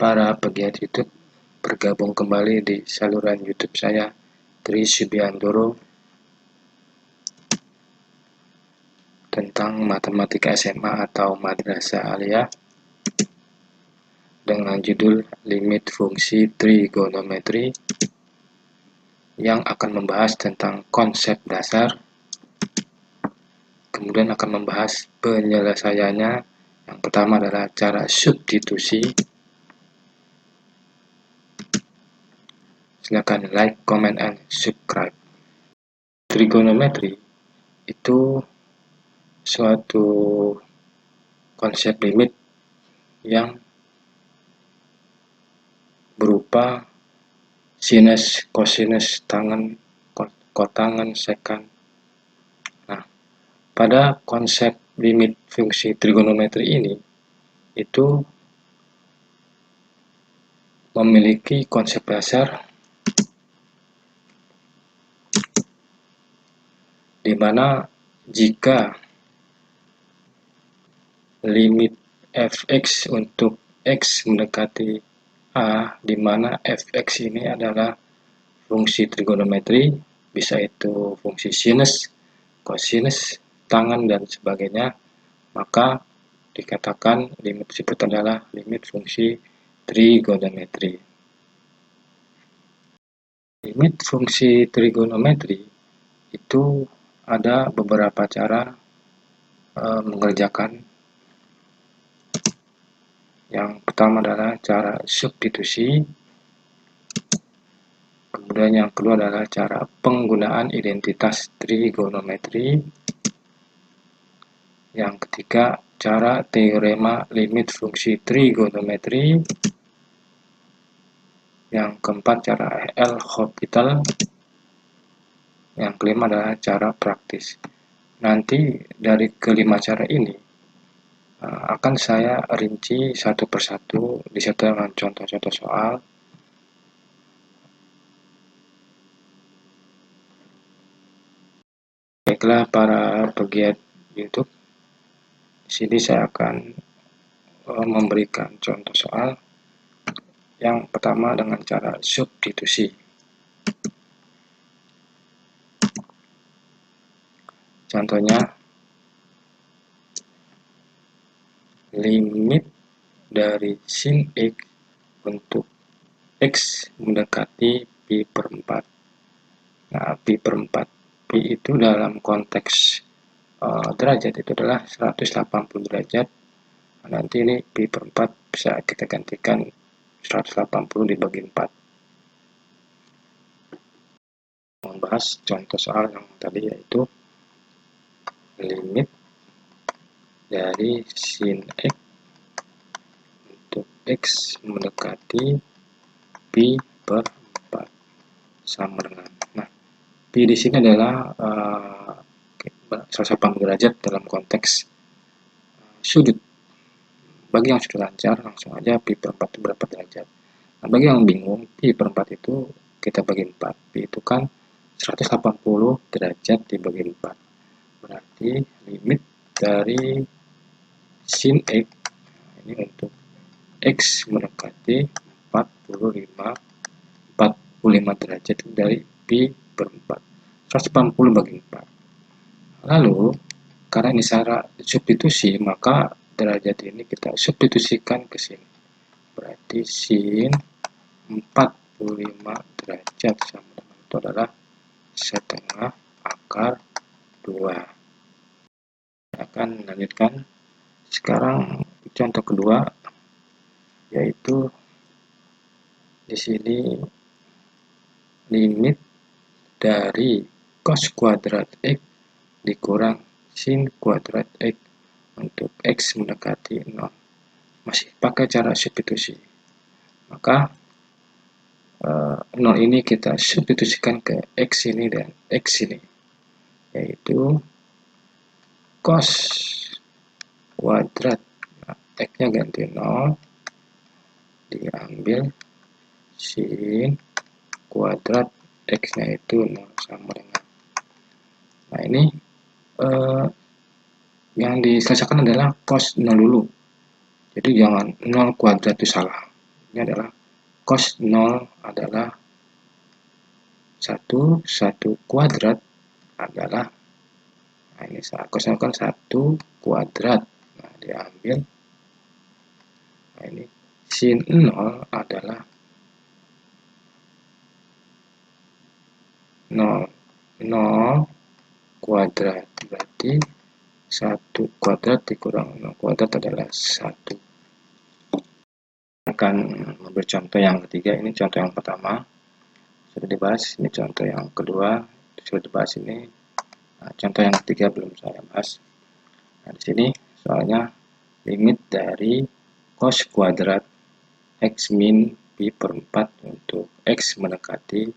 para pegiat YouTube, bergabung kembali di saluran YouTube saya, Tri Subiandoro, tentang matematika SMA atau madrasah aliyah dengan judul limit fungsi trigonometri, yang akan membahas tentang konsep dasar, kemudian akan membahas penyelesaiannya. Yang pertama adalah cara substitusi. Silakan like, comment, and subscribe. Trigonometri itu suatu konsep limit yang berupa sinus, kosinus, tangen, kotangen, sekan. Nah, pada konsep limit fungsi trigonometri ini, itu memiliki konsep dasar di mana jika limit fx untuk x mendekati a, di mana fx ini adalah fungsi trigonometri, bisa itu fungsi sinus, kosinus, tangen, dan sebagainya, maka dikatakan limit tersebut adalah limit fungsi trigonometri. Limit fungsi trigonometri itu ada beberapa cara mengerjakan. Yang pertama adalah cara substitusi, kemudian yang kedua adalah cara penggunaan identitas trigonometri, yang ketiga cara teorema limit fungsi trigonometri, yang keempat cara L'Hopital, yang kelima adalah cara praktis. Nanti dari kelima cara ini akan saya rinci satu persatu disertai dengan contoh-contoh soal. Baiklah para pegiat YouTube, di sini saya akan memberikan contoh soal. Yang pertama dengan cara substitusi. Contohnya, limit dari sin X untuk X mendekati pi per 4. Nah, pi per 4. Pi itu dalam konteks derajat itu adalah 180 derajat. Nah, nanti ini pi per 4 bisa kita gantikan 180 dibagi 4. Membahas contoh soal yang tadi, yaitu limit dari sin X untuk X mendekati pi per 4 sama dengan. Nah, pi di sini adalah 180 derajat dalam konteks sudut. Bagi yang sudah lancar, langsung aja pi per 4 itu berapa derajat. Nah, bagi yang bingung, pi per 4 itu kita bagi 4. Pi itu kan 180 derajat dibagi 4. Berarti limit dari sin X, ini untuk X mendekati 45 derajat dari pi per 4. 180 bagi 4. Lalu, karena ini cara substitusi, maka derajat ini kita substitusikan ke sini. Berarti sin 45 derajat sama dengan itu adalah setengah akar 2. Akan lanjutkan. Sekarang contoh kedua, yaitu di sini limit dari cos kuadrat X dikurang sin kuadrat X untuk X mendekati 0. Masih pakai cara substitusi. Maka 0 ini kita substitusikan ke X ini dan X ini, yaitu cos kuadrat, nah, X-nya ganti 0, diambil sin kuadrat X-nya itu 0 sama dengan. Nah, ini yang diselesaikan adalah cos 0 dulu. Jadi jangan 0 kuadrat itu salah. Ini adalah cos 0 adalah 1 kuadrat adalah, nah ini cos 0 kan 1 kuadrat, nah diambil, nah ini sin 0 adalah 0 kuadrat, berarti 1 kuadrat dikurang 0 kuadrat adalah 1. Akan memberi contoh yang ketiga. Ini contoh yang pertama sudah dibahas, ini contoh yang kedua sudah dibahas ini. Nah, contoh yang ketiga belum saya bahas. Nah, di sini soalnya limit dari cos kuadrat x min pi per 4 untuk x mendekati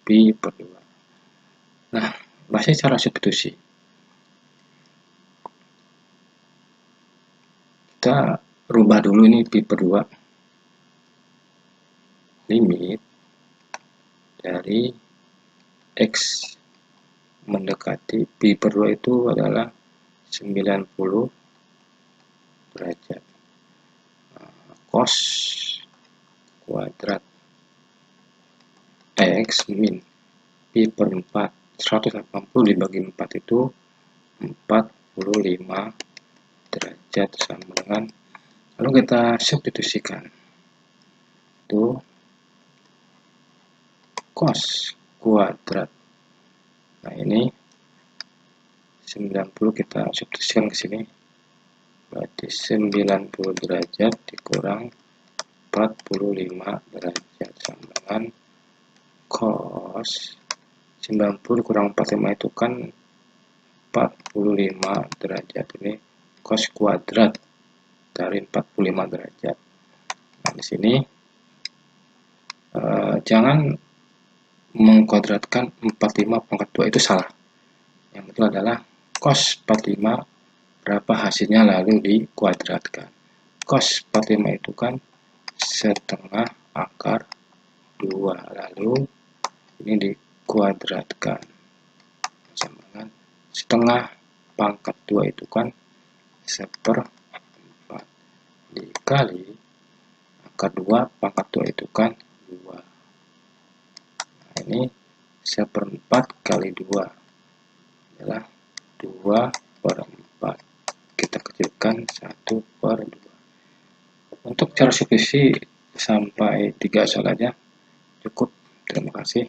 pi per 2. Nah, bahasnya cara substitusi. Kita rubah dulu ini pi per 2. Limit dari x mendekati pi per 2 itu adalah 90 derajat. Cos kuadrat x min pi per 4, 180 dibagi 4 itu 45 derajat sama dengan, lalu kita substitusikan itu cos kuadrat, nah ini 90 kita substitusikan ke sini, berarti 90 derajat dikurang 45 derajat sama dengan cos 90 dikurang 45 itu kan 45 derajat, ini cos kuadrat dari 45 derajat. Nah, di sini jangan mengkuadratkan 45 pangkat 2, itu salah. Yang betul adalah cos 45 berapa hasilnya lalu dikuadratkan. Cos 45 itu kan setengah akar 2, lalu ini dikuadratkan sama dengan setengah pangkat 2 itu kan 1/4 dikali akar 2 pangkat 2 itu kan 2. Nah, ini 1/4 kali 2 adalah 2/4. Kita kecilkan 1/2. Untuk cara substitusi sampai 3 soal aja cukup. Terima kasih.